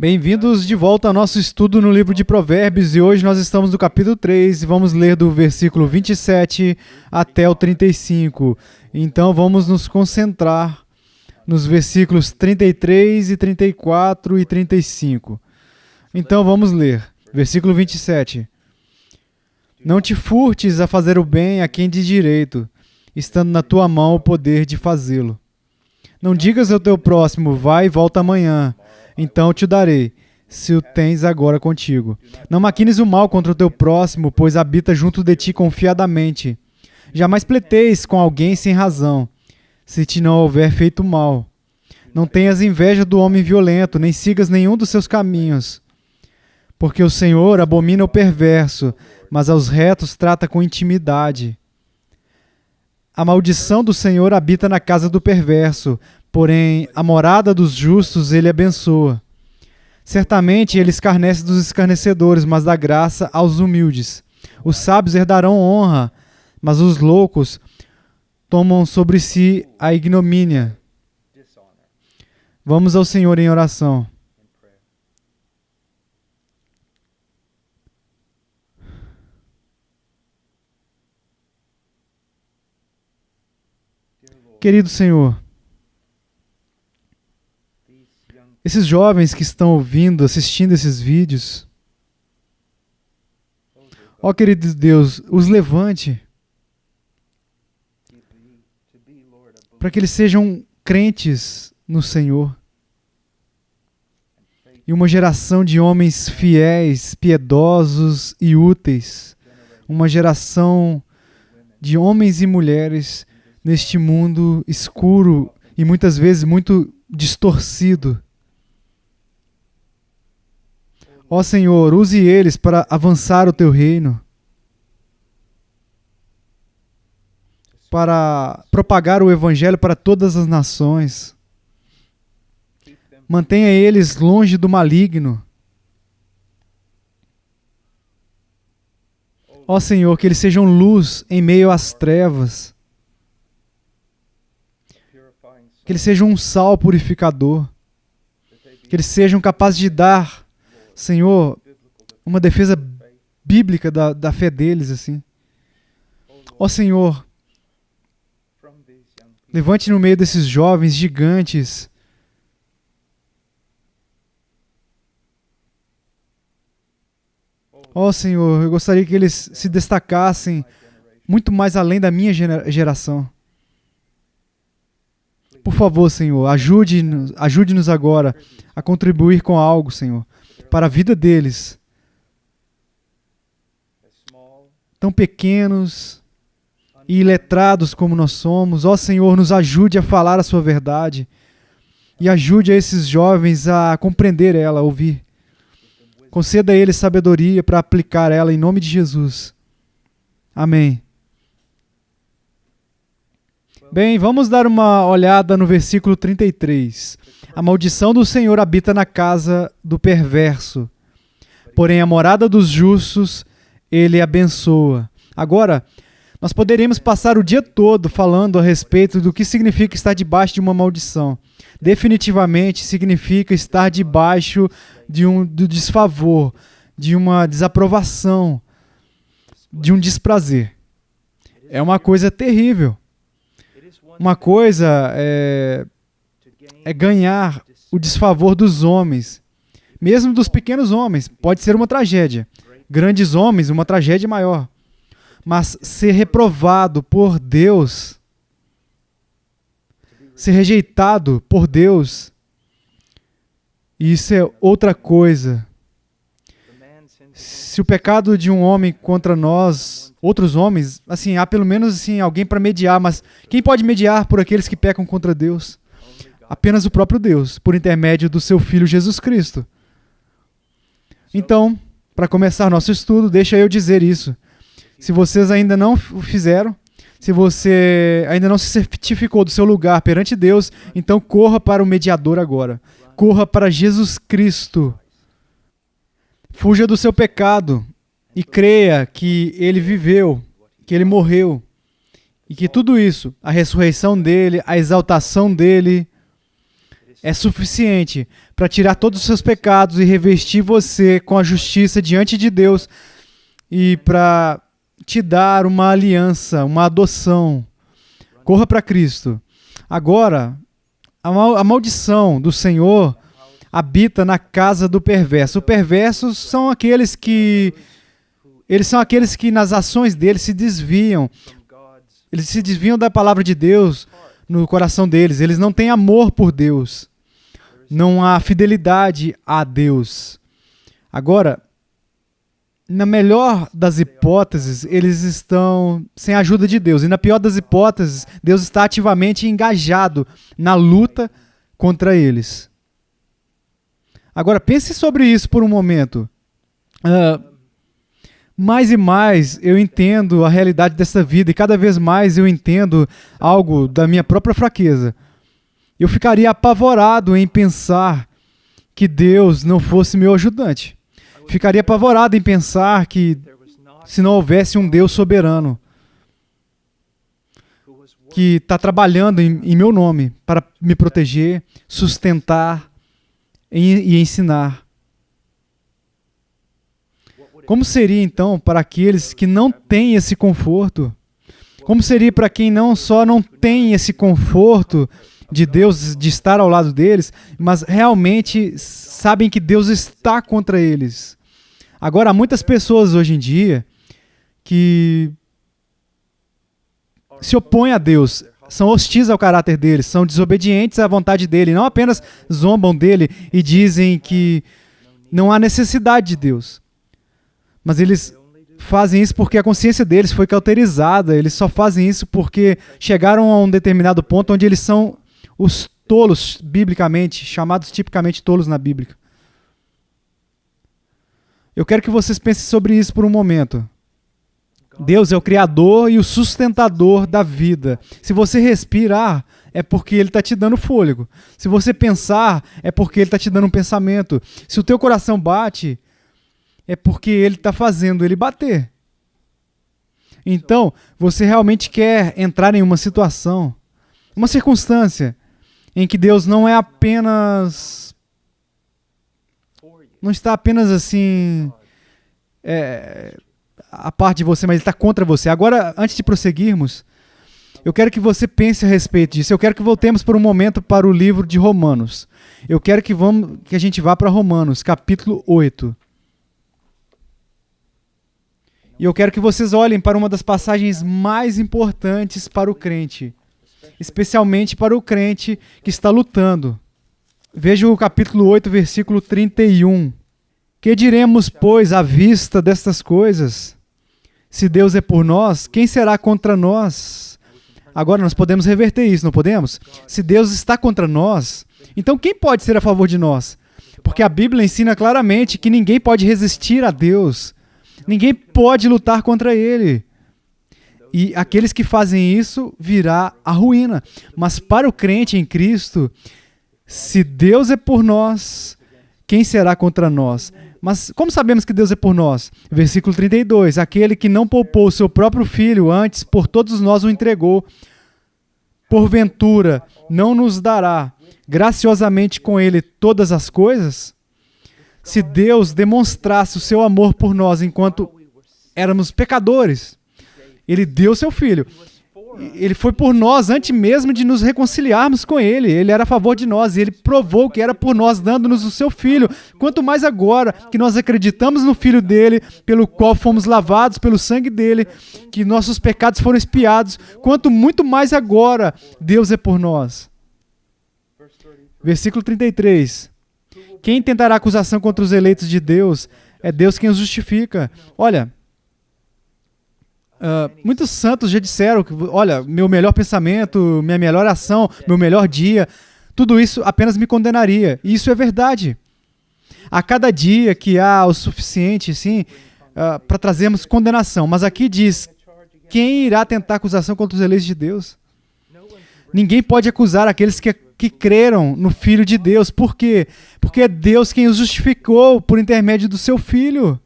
Bem-vindos de volta ao nosso estudo no livro de Provérbios e hoje nós estamos no capítulo 3 e vamos ler do versículo 27 até o 35. Então vamos nos concentrar nos versículos 33 e 34 e 35. Então vamos ler. Versículo 27. Não te furtes a fazer o bem a quem de direito, estando na tua mão o poder de fazê-lo. Não digas ao teu próximo, vai e volta amanhã, então te darei, se o tens agora contigo. Não maquines o mal contra o teu próximo, pois habita junto de ti confiadamente. Jamais pleiteis com alguém sem razão, se te não houver feito mal. Não tenhas inveja do homem violento, nem sigas nenhum dos seus caminhos. Porque o Senhor abomina o perverso, mas aos retos trata com intimidade. A maldição do Senhor habita na casa do perverso, porém a morada dos justos ele abençoa. Certamente ele escarnece dos escarnecedores, mas dá graça aos humildes. Os sábios herdarão honra, mas os loucos tomam sobre si a ignomínia. Vamos ao Senhor em oração. Querido Senhor, esses jovens que estão ouvindo, assistindo esses vídeos, ó querido Deus, os levante para que eles sejam crentes no Senhor e uma geração de homens fiéis, piedosos e úteis, uma geração de homens e mulheres neste mundo escuro e muitas vezes muito distorcido. Ó Senhor, use eles para avançar o teu reino, para propagar o evangelho para todas as nações. Mantenha eles longe do maligno. Ó Senhor, que eles sejam luz em meio às trevas. Que eles sejam um sal purificador. Que eles sejam capazes de dar, Senhor, uma defesa bíblica da fé deles, assim. Ó Senhor, levante no meio desses jovens gigantes ó Senhor, eu gostaria que eles se destacassem muito mais além da minha geração. Por favor, Senhor, ajude-nos agora a contribuir com algo, Senhor, para a vida deles. Tão pequenos e iletrados como nós somos, ó Senhor, nos ajude a falar a sua verdade e ajude a esses jovens a compreender ela, a ouvir. Conceda a eles sabedoria para aplicar ela em nome de Jesus. Amém. Bem, vamos dar uma olhada no versículo 33. A maldição do Senhor habita na casa do perverso, porém a morada dos justos ele abençoa. Agora, nós poderíamos passar o dia todo falando a respeito do que significa estar debaixo de uma maldição. Definitivamente significa estar debaixo do desfavor, de uma desaprovação, de um desprazer. É uma coisa terrível. Uma coisa é ganhar o desfavor dos homens, mesmo dos pequenos homens. Pode ser uma tragédia. Grandes homens, uma tragédia maior. Mas ser reprovado por Deus, ser rejeitado por Deus, isso é outra coisa. Se o pecado de um homem contra nós, outros homens, assim, há pelo menos assim, alguém para mediar, mas quem pode mediar por aqueles que pecam contra Deus? Apenas o próprio Deus, por intermédio do seu Filho Jesus Cristo. Então, para começar nosso estudo, deixa eu dizer isso. Se vocês ainda não o fizeram, se você ainda não se certificou do seu lugar perante Deus, então corra para o mediador agora. Corra para Jesus Cristo. Fuja do seu pecado e creia que Ele viveu, que Ele morreu e que tudo isso, a ressurreição dEle, a exaltação dEle, é suficiente para tirar todos os seus pecados e revestir você com a justiça diante de Deus e para te dar uma aliança, uma adoção. Corra para Cristo. Agora, a maldição do Senhor habita na casa do perverso. Os perversos são aqueles que nas ações deles se desviam. Eles se desviam da palavra de Deus no coração deles. Eles não têm amor por Deus. Não há fidelidade a Deus. Agora, na melhor das hipóteses, eles estão sem a ajuda de Deus. E na pior das hipóteses, Deus está ativamente engajado na luta contra eles. Agora, pense sobre isso por um momento. Mais e mais eu entendo a realidade dessa vida e cada vez mais eu entendo algo da minha própria fraqueza. Eu ficaria apavorado em pensar que Deus não fosse meu ajudante. Ficaria apavorado em pensar que se não houvesse um Deus soberano que está trabalhando em meu nome para me proteger, sustentar e ensinar. Como seria então para aqueles que não têm esse conforto? Como seria para quem não tem esse conforto de Deus, de estar ao lado deles, mas realmente sabem que Deus está contra eles? Agora, há muitas pessoas hoje em dia que se opõem a Deus, são hostis ao caráter dele, são desobedientes à vontade dele, não apenas zombam dele e dizem que não há necessidade de Deus, mas eles fazem isso porque a consciência deles foi cauterizada, eles só fazem isso porque chegaram a um determinado ponto onde eles são os tolos, biblicamente, chamados tipicamente tolos na Bíblia. Eu quero que vocês pensem sobre isso por um momento. Deus é o criador e o sustentador da vida. Se você respirar, é porque Ele está te dando fôlego. Se você pensar, é porque Ele está te dando um pensamento. Se o teu coração bate, é porque Ele está fazendo ele bater. Então, você realmente quer entrar em uma situação, uma circunstância, em que Deus não está apenas assim, a parte de você, mas Ele está contra você. Agora, antes de prosseguirmos, eu quero que você pense a respeito disso. Eu quero que voltemos por um momento para o livro de Romanos. Eu quero que a gente vá para Romanos, capítulo 8. E eu quero que vocês olhem para uma das passagens mais importantes para o crente, especialmente para o crente que está lutando. Veja o capítulo 8, versículo 31. Que diremos, pois, à vista destas coisas? Se Deus é por nós, quem será contra nós? Agora nós podemos reverter isso, não podemos? Se Deus está contra nós, então quem pode ser a favor de nós? Porque a Bíblia ensina claramente que ninguém pode resistir a Deus. Ninguém pode lutar contra Ele. E aqueles que fazem isso virá a ruína. Mas para o crente em Cristo, se Deus é por nós, quem será contra nós? Mas como sabemos que Deus é por nós? Versículo 32. Aquele que não poupou o seu próprio filho, antes por todos nós o entregou, porventura não nos dará graciosamente com ele todas as coisas? Se Deus demonstrasse o seu amor por nós enquanto éramos pecadores, Ele deu seu Filho. Ele foi por nós antes mesmo de nos reconciliarmos com Ele. Ele era a favor de nós e Ele provou que era por nós, dando-nos o seu Filho. Quanto mais agora que nós acreditamos no Filho dEle, pelo qual fomos lavados pelo sangue dEle, que nossos pecados foram expiados, quanto muito mais agora Deus é por nós. Versículo 33. Quem tentará acusação contra os eleitos de Deus? É Deus quem os justifica. Olha, muitos santos já disseram que, olha, meu melhor pensamento, minha melhor ação, meu melhor dia, tudo isso apenas me condenaria. E isso é verdade. A cada dia que há o suficiente, sim, para trazermos condenação. Mas aqui diz, quem irá tentar acusação contra os eleitos de Deus? Ninguém pode acusar aqueles que creram no Filho de Deus. Por quê? Porque é Deus quem os justificou por intermédio do seu Filho.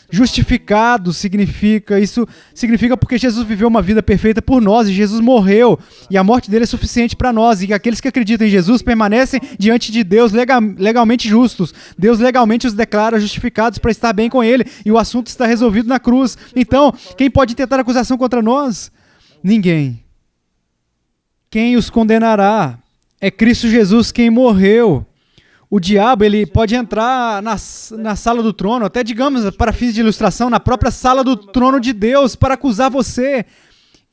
Justificado isso significa porque Jesus viveu uma vida perfeita por nós e Jesus morreu e a morte dele é suficiente para nós e aqueles que acreditam em Jesus permanecem diante de Deus legalmente justos. Deus legalmente os declara justificados para estar bem com ele e o assunto está resolvido na cruz. Então, quem pode tentar acusação contra nós? Ninguém. Quem os condenará? É Cristo Jesus quem morreu. O diabo, ele pode entrar na sala do trono, até digamos, para fins de ilustração, na própria sala do trono de Deus, para acusar você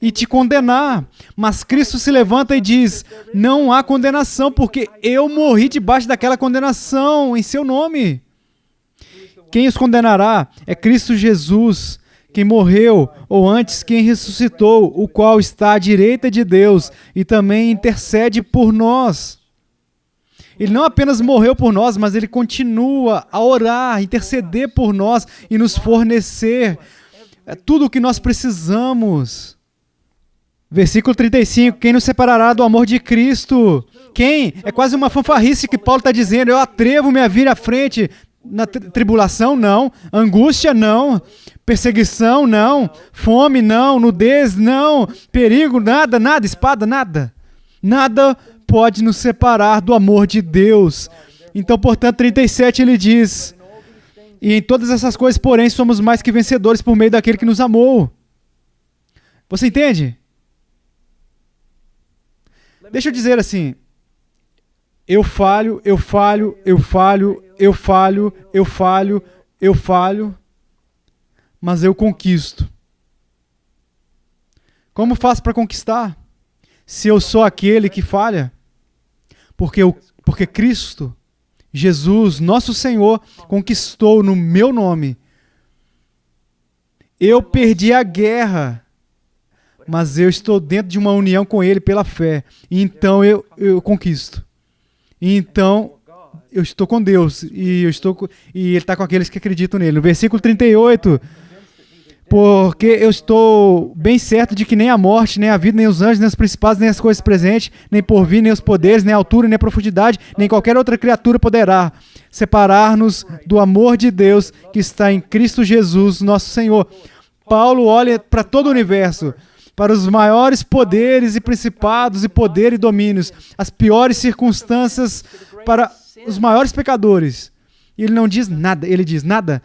e te condenar. Mas Cristo se levanta e diz, não há condenação, porque eu morri debaixo daquela condenação em seu nome. Quem os condenará? É Cristo Jesus, quem morreu, ou antes, quem ressuscitou, o qual está à direita de Deus e também intercede por nós. Ele não apenas morreu por nós, mas ele continua a orar, interceder por nós e nos fornecer tudo o que nós precisamos. Versículo 35, quem nos separará do amor de Cristo? Quem? É quase uma fanfarrice que Paulo está dizendo, eu atrevo-me a vir à frente. Na tribulação, não. Angústia, não. Perseguição, não. Fome, não. Nudez, não. Perigo, nada. Espada, nada. Nada pode nos separar do amor de Deus. Então, portanto, 37 ele diz, e em todas essas coisas, porém, somos mais que vencedores por meio daquele que nos amou. Você entende? Deixa eu dizer assim, eu falho, mas eu conquisto. Como faço para conquistar? Se eu sou aquele que falha? Porque Cristo, Jesus, nosso Senhor, conquistou no meu nome. Eu perdi a guerra, mas eu estou dentro de uma união com Ele pela fé. Então eu conquisto. Então eu estou com Deus e Ele está com aqueles que acreditam nele. No versículo 38, porque eu estou bem certo de que nem a morte, nem a vida, nem os anjos, nem os principados, nem as coisas presentes, nem porvir, nem os poderes, nem a altura, nem a profundidade, nem qualquer outra criatura poderá separar-nos do amor de Deus que está em Cristo Jesus, nosso Senhor. Paulo olha para todo o universo, para os maiores poderes e principados e poder e domínios, as piores circunstâncias para os maiores pecadores. E ele não diz nada, ele diz nada.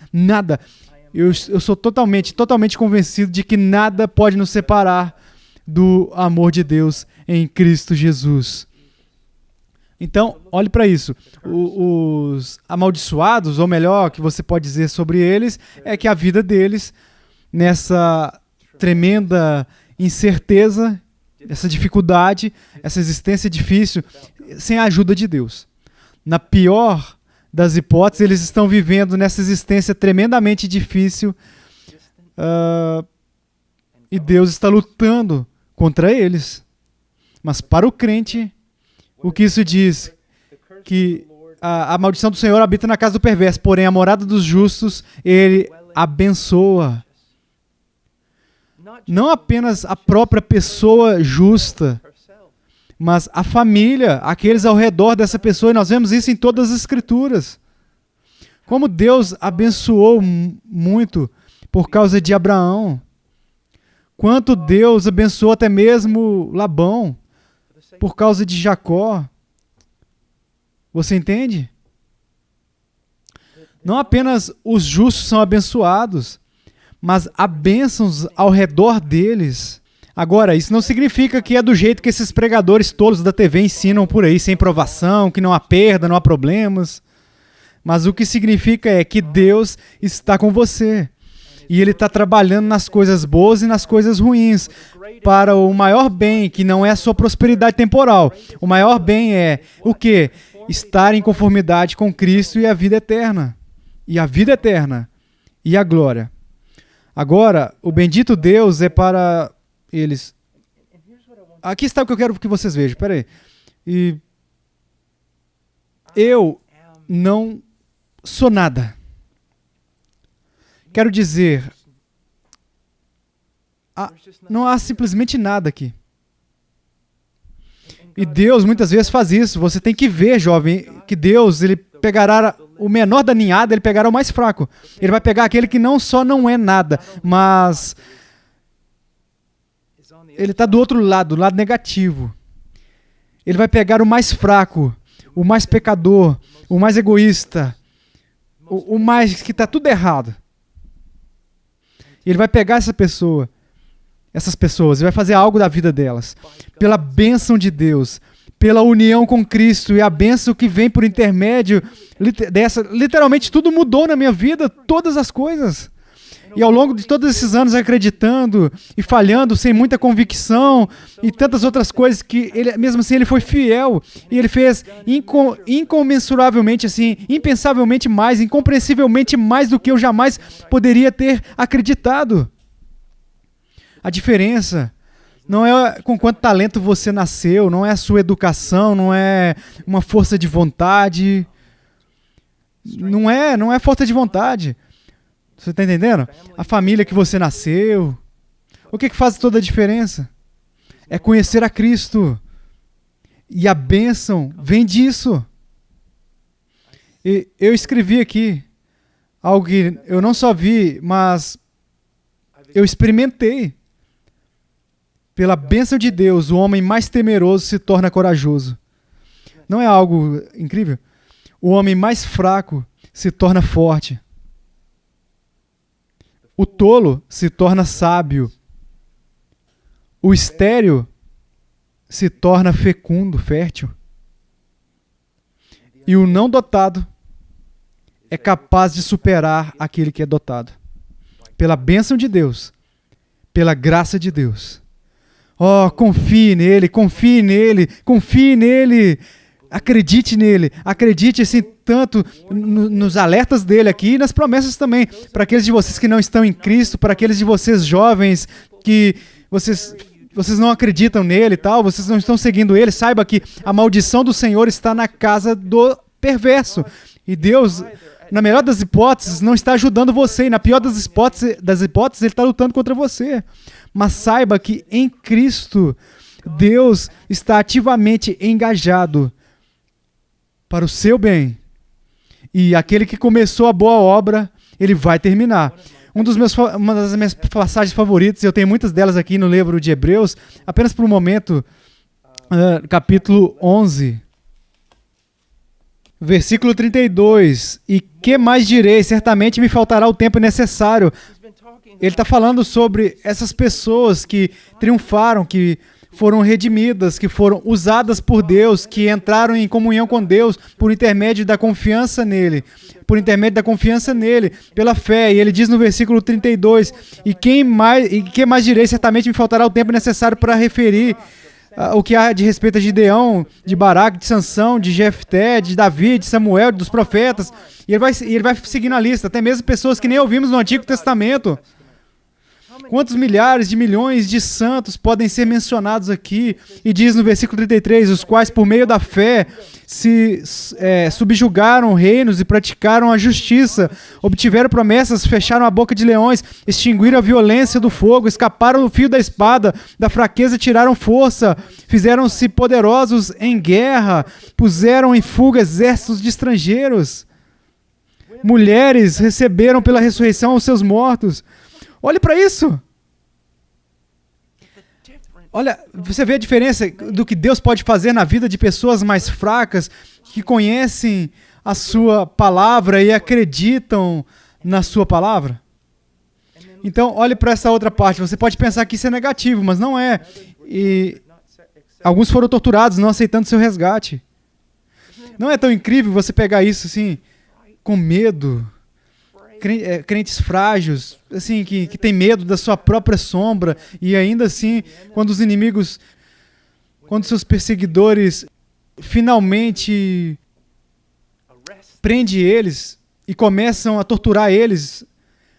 Eu sou totalmente convencido de que nada pode nos separar do amor de Deus em Cristo Jesus. Então, olhe para isso. Os amaldiçoados, ou melhor, que você pode dizer sobre eles, é que a vida deles, nessa tremenda incerteza, essa dificuldade, essa existência difícil, sem a ajuda de Deus. Na pior das hipóteses, eles estão vivendo nessa existência tremendamente difícil e Deus está lutando contra eles. Mas para o crente, o que isso diz? Que a maldição do Senhor habita na casa do perverso, porém a morada dos justos, Ele abençoa. Não apenas a própria pessoa justa, mas a família, aqueles ao redor dessa pessoa, e nós vemos isso em todas as Escrituras. Como Deus abençoou muito por causa de Abraão. Quanto Deus abençoou até mesmo Labão por causa de Jacó. Você entende? Não apenas os justos são abençoados, mas há bênçãos ao redor deles. Agora, isso não significa que é do jeito que esses pregadores tolos da TV ensinam por aí, sem provação, que não há perda, não há problemas. Mas o que significa é que Deus está com você. E Ele está trabalhando nas coisas boas e nas coisas ruins, para o maior bem, que não é a sua prosperidade temporal. O maior bem é o quê? Estar em conformidade com Cristo e a vida eterna. E a vida eterna. E a glória. Agora, o bendito Deus é para eles. Aqui está o que eu quero que vocês vejam. Espera aí. E eu não sou nada. Quero dizer, não há simplesmente nada aqui. E Deus muitas vezes faz isso. Você tem que ver, jovem, que Deus ele pegará o menor da ninhada, ele pegará o mais fraco. Ele vai pegar aquele que não só não é nada, mas ele está do outro lado, do lado negativo. Ele vai pegar o mais fraco, o mais pecador, o mais egoísta, o mais que está tudo errado. Ele vai pegar essas pessoas, e vai fazer algo da vida delas. Pela bênção de Deus, pela união com Cristo e a bênção que vem por intermédio dessa. Literalmente tudo mudou na minha vida, todas as coisas. E ao longo de todos esses anos acreditando e falhando sem muita convicção e tantas outras coisas que ele, mesmo assim ele foi fiel e ele fez incomensuravelmente assim, impensavelmente mais, incompreensivelmente mais do que eu jamais poderia ter acreditado. A diferença não é com quanto talento você nasceu, não é a sua educação, não é uma força de vontade, não é força de vontade. Você está entendendo? A família que você nasceu. O que faz toda a diferença? É conhecer a Cristo. E a bênção vem disso. E eu escrevi aqui algo que eu não só vi, mas eu experimentei. Pela bênção de Deus, o homem mais temeroso se torna corajoso. Não é algo incrível? O homem mais fraco se torna forte. O tolo se torna sábio. O estéril se torna fecundo, fértil. E o não dotado é capaz de superar aquele que é dotado. Pela bênção de Deus, pela graça de Deus. Oh, confie nele, confie nele, confie nele. Acredite nele, acredite assim tanto nos alertas dele aqui e nas promessas também. Para aqueles de vocês que não estão em Cristo, para aqueles de vocês jovens que vocês não acreditam nele e tal, vocês não estão seguindo ele, saiba que a maldição do Senhor está na casa do perverso. E Deus, na melhor das hipóteses, não está ajudando você, e na pior das hipóteses ele está lutando contra você. Mas saiba que em Cristo, Deus está ativamente engajado para o seu bem. E aquele que começou a boa obra, ele vai terminar. Uma das minhas passagens favoritas, eu tenho muitas delas aqui no livro de Hebreus, apenas por um momento, capítulo 11, versículo 32. E que mais direi? Certamente me faltará o tempo necessário. Ele está falando sobre essas pessoas que triunfaram, que foram redimidas, que foram usadas por Deus, que entraram em comunhão com Deus por intermédio da confiança nele, pela fé. E ele diz no versículo 32, e que mais direi? Certamente me faltará o tempo necessário para referir o que há de respeito a Gideão, de Baraque, de Sansão, de Jefté, de Davi, de Samuel, dos profetas. E ele vai seguindo a lista, até mesmo pessoas que nem ouvimos no Antigo Testamento. Quantos milhares de milhões de santos podem ser mencionados aqui? E diz no versículo 33, os quais por meio da fé subjugaram reinos e praticaram a justiça, obtiveram promessas, fecharam a boca de leões, extinguiram a violência do fogo, escaparam do fio da espada, da fraqueza tiraram força, fizeram-se poderosos em guerra, puseram em fuga exércitos de estrangeiros. Mulheres receberam pela ressurreição os seus mortos. Olhe para isso. Olha, você vê a diferença do que Deus pode fazer na vida de pessoas mais fracas, que conhecem a sua palavra e acreditam na sua palavra? Então, olhe para essa outra parte. Você pode pensar que isso é negativo, mas não é. E alguns foram torturados, não aceitando seu resgate. Não é tão incrível você pegar isso assim, com medo? Crentes frágeis, assim, que têm medo da sua própria sombra, e ainda assim, quando seus perseguidores finalmente prendem eles e começam a torturar eles,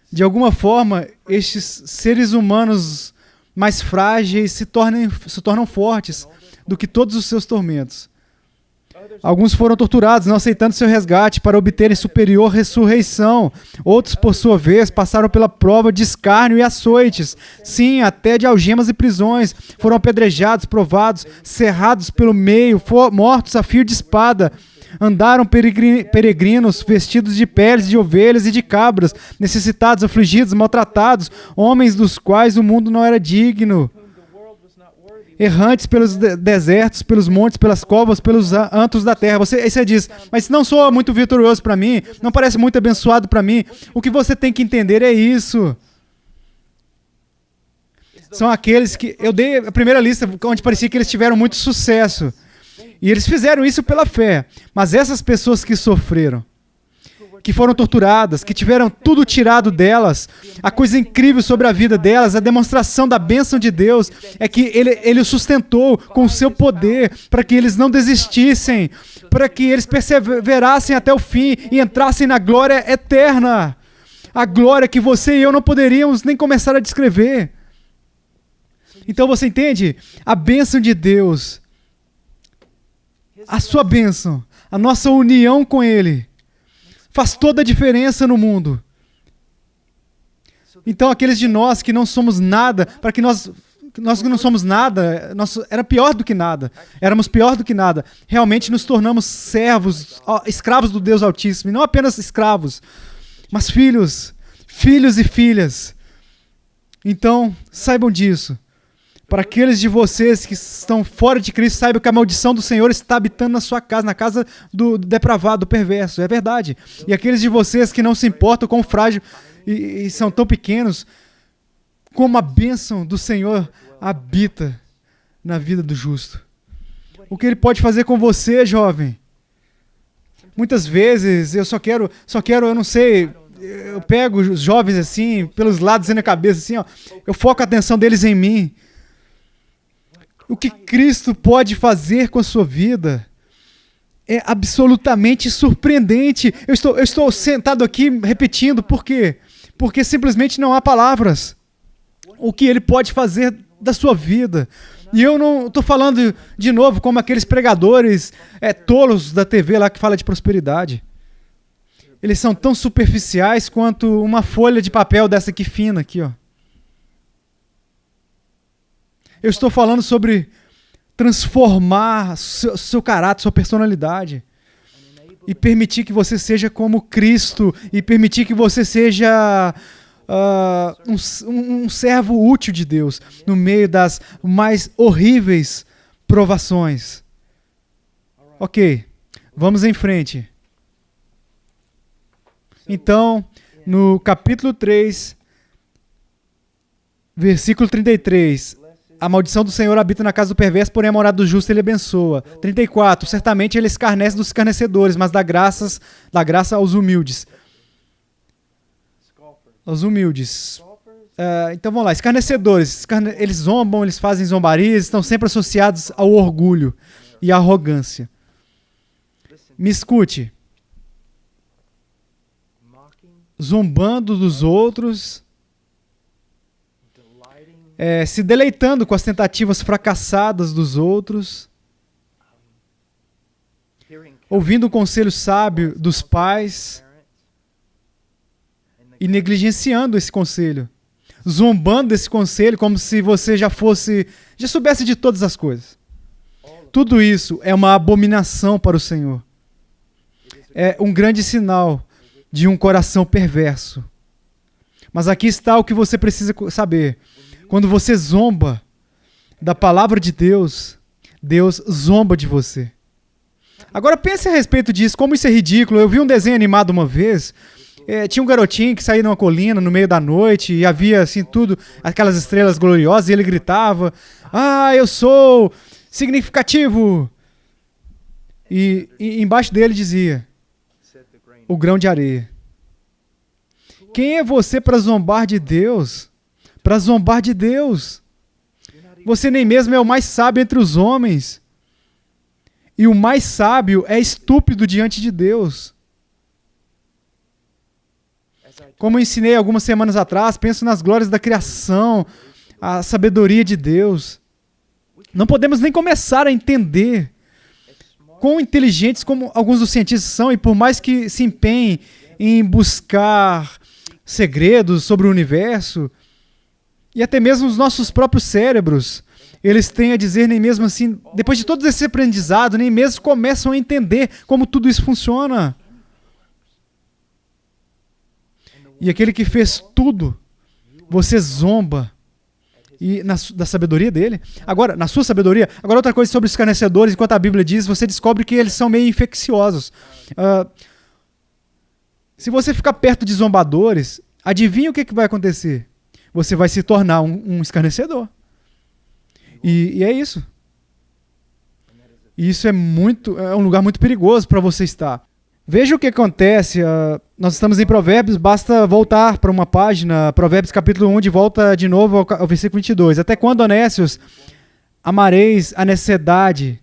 de alguma forma, estes seres humanos mais frágeis se tornam fortes do que todos os seus tormentos. Alguns foram torturados, não aceitando seu resgate para obterem superior ressurreição. Outros, por sua vez, passaram pela prova de escárnio e açoites. Sim, até de algemas e prisões. Foram apedrejados, provados, cerrados pelo meio, mortos a fio de espada. Andaram peregrinos vestidos de peles de ovelhas e de cabras, necessitados, afligidos, maltratados, homens dos quais o mundo não era digno. Errantes pelos desertos, pelos montes, pelas covas, pelos antros da terra. Aí você diz, mas isso não soa muito vitorioso para mim, não parece muito abençoado para mim. O que você tem que entender é isso. São aqueles que... Eu dei a primeira lista onde parecia que eles tiveram muito sucesso. E eles fizeram isso pela fé. Mas essas pessoas que sofreram, que foram torturadas, que tiveram tudo tirado delas, a coisa incrível sobre a vida delas, a demonstração da bênção de Deus, é que Ele os sustentou com o seu poder, para que eles não desistissem, para que eles perseverassem até o fim e entrassem na glória eterna. A glória que você e eu não poderíamos nem começar a descrever. Então você entende? A bênção de Deus, a sua bênção, a nossa união com Ele, faz toda a diferença no mundo. Então, aqueles de nós que não somos nada, para que nós que não somos nada, era pior do que nada. Éramos pior do que nada. Realmente nos tornamos servos, escravos do Deus Altíssimo. E não apenas escravos, mas filhos e filhas. Então, saibam disso. Para aqueles de vocês que estão fora de Cristo, saibam que a maldição do Senhor está habitando na sua casa, na casa do depravado, do perverso. É verdade. E aqueles de vocês que não se importam com o frágil e são tão pequenos, como a bênção do Senhor habita na vida do justo. O que Ele pode fazer com você, jovem? Muitas vezes eu só quero, eu não sei, eu pego os jovens assim, pelos lados e na cabeça assim, ó, eu foco a atenção deles em mim. O que Cristo pode fazer com a sua vida é absolutamente surpreendente. Eu estou sentado aqui repetindo, por quê? Porque simplesmente não há palavras. O que Ele pode fazer da sua vida. E eu não estou falando de novo como aqueles pregadores tolos da TV lá que falam de prosperidade. Eles são tão superficiais quanto uma folha de papel dessa aqui fina, aqui, ó. Eu estou falando sobre transformar seu caráter, sua personalidade. E permitir que você seja como Cristo. E permitir que você seja um servo útil de Deus. No meio das mais horríveis provações. Ok, vamos em frente. Então, no capítulo 3, versículo 33... A maldição do Senhor habita na casa do perverso, porém a morada do justo Ele abençoa. 34. Certamente Ele escarnece dos escarnecedores, mas dá graça aos humildes. Aos humildes. Então vamos lá. Escarnecedores. Eles zombam, eles fazem zombarias, estão sempre associados ao orgulho e à arrogância. Me escute. Zombando dos outros... se deleitando com as tentativas fracassadas dos outros, ouvindo o conselho sábio dos pais e negligenciando esse conselho, zombando desse conselho como se você já soubesse de todas as coisas. Tudo isso é uma abominação para o Senhor. É um grande sinal de um coração perverso. Mas aqui está o que você precisa saber. Quando você zomba da palavra de Deus, Deus zomba de você. Agora pense a respeito disso, como isso é ridículo. Eu vi um desenho animado uma vez, tinha um garotinho que saía numa colina no meio da noite e havia assim tudo, aquelas estrelas gloriosas, e ele gritava, eu sou significativo. E embaixo dele dizia, o grão de areia. Quem é você para zombar de Deus? Para zombar de Deus. Você nem mesmo é o mais sábio entre os homens. E o mais sábio é estúpido diante de Deus. Como eu ensinei algumas semanas atrás, penso nas glórias da criação, a sabedoria de Deus. Não podemos nem começar a entender quão inteligentes como alguns dos cientistas são, e por mais que se empenhem em buscar segredos sobre o universo, e até mesmo os nossos próprios cérebros, eles têm a dizer, nem mesmo assim, depois de todo esse aprendizado, nem mesmo começam a entender como tudo isso funciona. E aquele que fez tudo, você zomba da sabedoria dele. Agora, na sua sabedoria. Agora, outra coisa sobre os escarnecedores, enquanto a Bíblia diz, você descobre que eles são meio infecciosos. Se você ficar perto de zombadores, adivinha o que vai acontecer? Você vai se tornar um escarnecedor. E é isso. E isso é um lugar muito perigoso para você estar. Veja o que acontece. Nós estamos em Provérbios, basta voltar para uma página, Provérbios capítulo 1, de volta de novo ao versículo 22. Até quando, honestos, amareis a necessidade?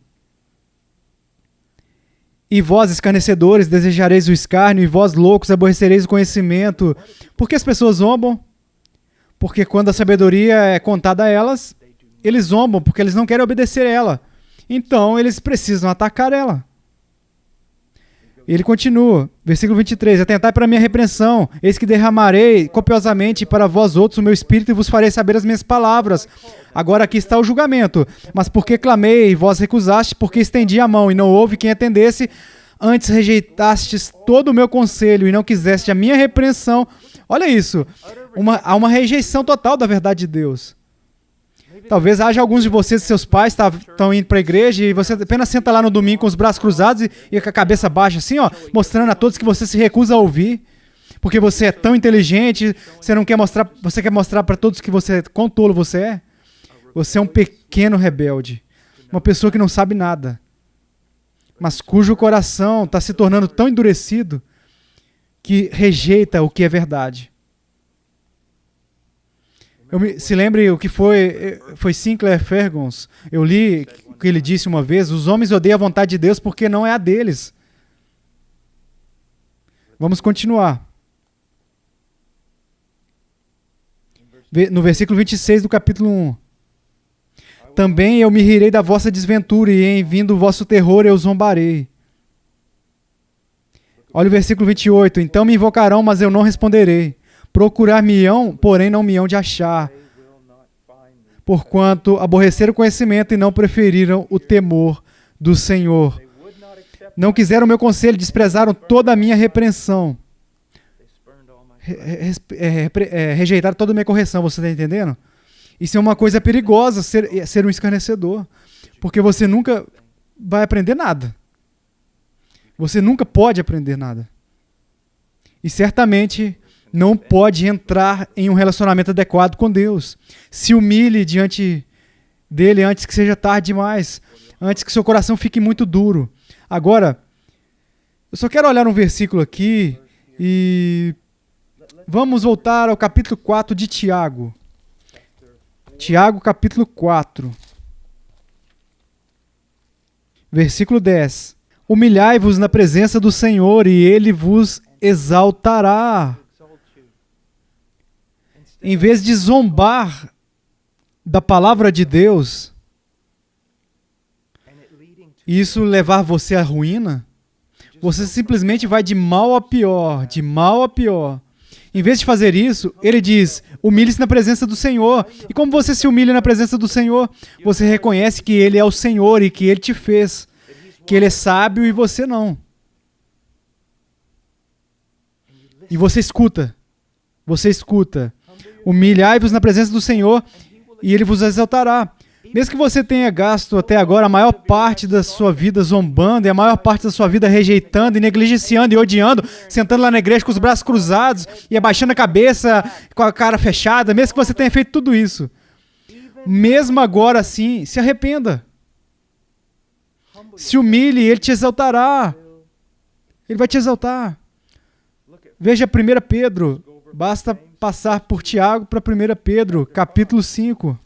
E vós, escarnecedores, desejareis o escárnio, e vós, loucos, aborrecereis o conhecimento. Por que as pessoas zombam? Porque quando a sabedoria é contada a elas, eles zombam, porque eles não querem obedecer a ela. Então, eles precisam atacar ela. Ele continua, versículo 23, atentai para a minha repreensão, eis que derramarei copiosamente para vós outros o meu espírito e vos farei saber as minhas palavras. Agora aqui está o julgamento, mas porque clamei e vós recusaste, porque estendi a mão e não houve quem atendesse, antes rejeitastes todo o meu conselho e não quiseste a minha repreensão. Olha isso, há uma rejeição total da verdade de Deus. Talvez haja alguns de vocês, seus pais estão indo para a igreja e você apenas senta lá no domingo com os braços cruzados e com a cabeça baixa assim, ó, mostrando a todos que você se recusa a ouvir, porque você é tão inteligente, você quer mostrar para todos que quão tolo você é. Você é um pequeno rebelde, uma pessoa que não sabe nada, mas cujo coração está se tornando tão endurecido que rejeita o que é verdade. Se lembre o que foi Sinclair Ferguson. Eu li o que ele disse uma vez: os homens odeiam a vontade de Deus porque não é a deles. Vamos continuar. No versículo 26 do capítulo 1. Também eu me rirei da vossa desventura, e em vindo o vosso terror eu zombarei. Olha o versículo 28. Então me invocarão, mas eu não responderei. Procurar-me-ão, porém não me hão de achar, porquanto aborreceram o conhecimento e não preferiram o temor do Senhor. Não quiseram o meu conselho, desprezaram toda a minha repreensão. Rejeitaram toda a minha correção, você está entendendo? Isso é uma coisa perigosa, ser um escarnecedor, porque você nunca vai aprender nada. Você nunca pode aprender nada. E certamente não pode entrar em um relacionamento adequado com Deus. Se humilhe diante dele antes que seja tarde demais, antes que seu coração fique muito duro. Agora, eu só quero olhar um versículo aqui e vamos voltar ao capítulo 4 de Tiago. Tiago, capítulo 4. Versículo 10. Humilhai-vos na presença do Senhor e ele vos exaltará. Em vez de zombar da palavra de Deus, e isso levar você à ruína, você simplesmente vai de mal a pior, de mal a pior. Em vez de fazer isso, ele diz, humilhe-se na presença do Senhor. E como você se humilha na presença do Senhor? Você reconhece que Ele é o Senhor e que Ele te fez, que Ele é sábio e você não. E você escuta. Humilhai-vos na presença do Senhor e Ele vos exaltará. Mesmo que você tenha gasto até agora a maior parte da sua vida zombando e a maior parte da sua vida rejeitando e negligenciando e odiando, sentando lá na igreja com os braços cruzados e abaixando a cabeça com a cara fechada, mesmo que você tenha feito tudo isso, mesmo agora assim, se arrependa. Se humilhe, Ele te exaltará. Ele vai te exaltar. Veja 1 Pedro. Basta passar por Tiago para 1 Pedro, capítulo 5.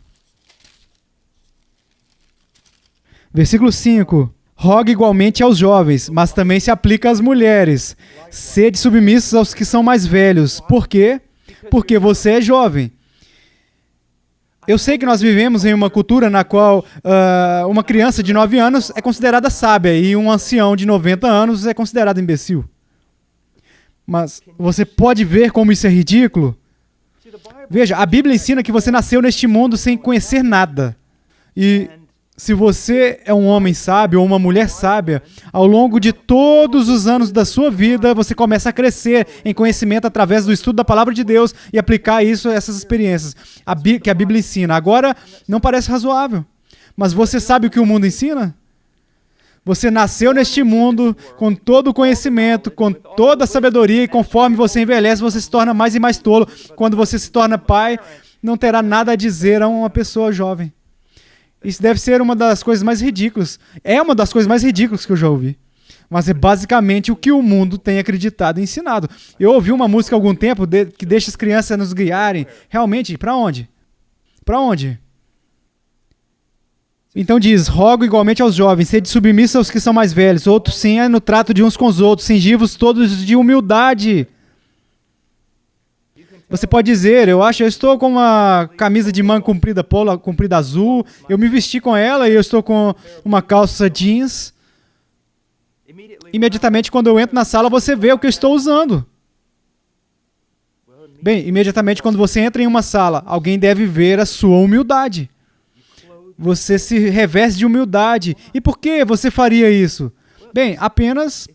Versículo 5. Rogue igualmente aos jovens, mas também se aplica às mulheres. Sede submissos aos que são mais velhos. Por quê? Porque você é jovem. Eu sei que nós vivemos em uma cultura na qual uma criança de 9 anos é considerada sábia e um ancião de 90 anos é considerado imbecil. Mas você pode ver como isso é ridículo? Veja, a Bíblia ensina que você nasceu neste mundo sem conhecer nada. E se você é um homem sábio ou uma mulher sábia, ao longo de todos os anos da sua vida, você começa a crescer em conhecimento através do estudo da palavra de Deus e aplicar isso a essas experiências que a Bíblia ensina. Agora, não parece razoável, mas você sabe o que o mundo ensina? Você nasceu neste mundo com todo o conhecimento, com toda a sabedoria, e conforme você envelhece, você se torna mais e mais tolo. Quando você se torna pai, não terá nada a dizer a uma pessoa jovem. Isso deve ser uma das coisas mais ridículas. É uma das coisas mais ridículas que eu já ouvi. Mas é basicamente o que o mundo tem acreditado e ensinado. Eu ouvi uma música há algum tempo que deixa as crianças nos guiarem. Realmente, para onde? Para onde? Então diz, rogo igualmente aos jovens, sede submissos aos que são mais velhos, outros sim no trato de uns com os outros, cingivos todos de humildade. Você pode dizer, eu estou com uma camisa de manga comprida, polo comprida azul, eu me vesti com ela e eu estou com uma calça jeans. Imediatamente quando eu entro na sala, você vê o que eu estou usando. Bem, imediatamente quando você entra em uma sala, alguém deve ver a sua humildade. Você se reveste de humildade. E por que você faria isso? Bem, apenas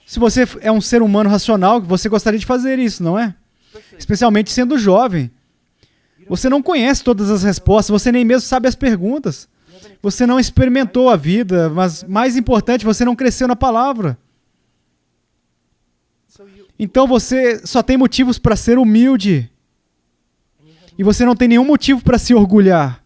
se você é um ser humano racional, você gostaria de fazer isso, não é? Especialmente sendo jovem. Você não conhece todas as respostas, você nem mesmo sabe as perguntas. Você não experimentou a vida, mas mais importante, você não cresceu na palavra. Então você só tem motivos para ser humilde. E você não tem nenhum motivo para se orgulhar.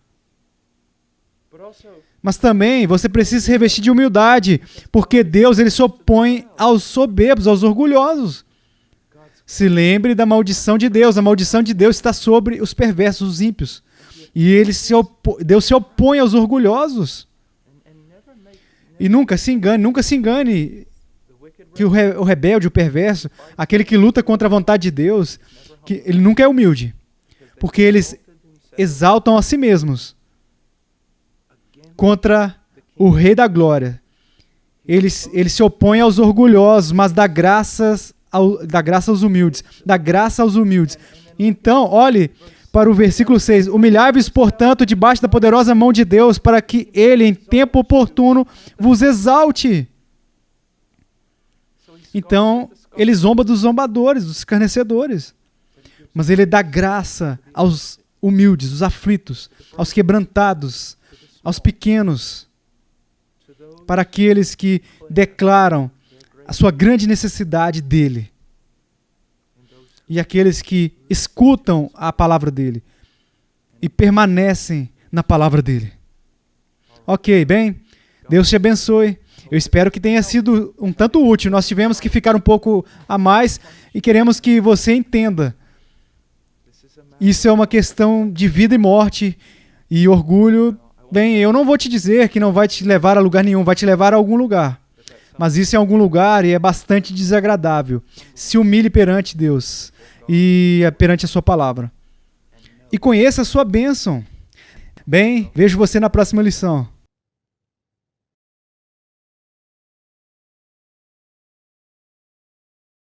Mas também você precisa se revestir de humildade, porque Deus ele se opõe aos soberbos, aos orgulhosos. Se lembre da maldição de Deus. A maldição de Deus está sobre os perversos, os ímpios. E Deus se opõe aos orgulhosos. E nunca se engane que o rebelde, o perverso, aquele que luta contra a vontade de Deus, que ele nunca é humilde, porque eles exaltam a si mesmos contra o Rei da Glória. Ele se opõe aos orgulhosos, mas dá graça aos humildes. Dá graça aos humildes. Então, olhe para o versículo 6. Humilhai-vos, portanto, debaixo da poderosa mão de Deus, para que Ele, em tempo oportuno, vos exalte. Então, Ele zomba dos zombadores, dos escarnecedores. Mas Ele dá graça aos humildes, aos aflitos, aos quebrantados, aos pequenos, para aqueles que declaram a sua grande necessidade dele e aqueles que escutam a palavra dele e permanecem na palavra dele. Ok, bem? Deus te abençoe. Eu espero que tenha sido um tanto útil. Nós tivemos que ficar um pouco a mais e queremos que você entenda. Isso é uma questão de vida e morte e orgulho. Bem, eu não vou te dizer que não vai te levar a lugar nenhum, vai te levar a algum lugar. Mas isso é algum lugar e é bastante desagradável. Se humilhe perante Deus e perante a sua palavra. E conheça a sua bênção. Bem, vejo você na próxima lição.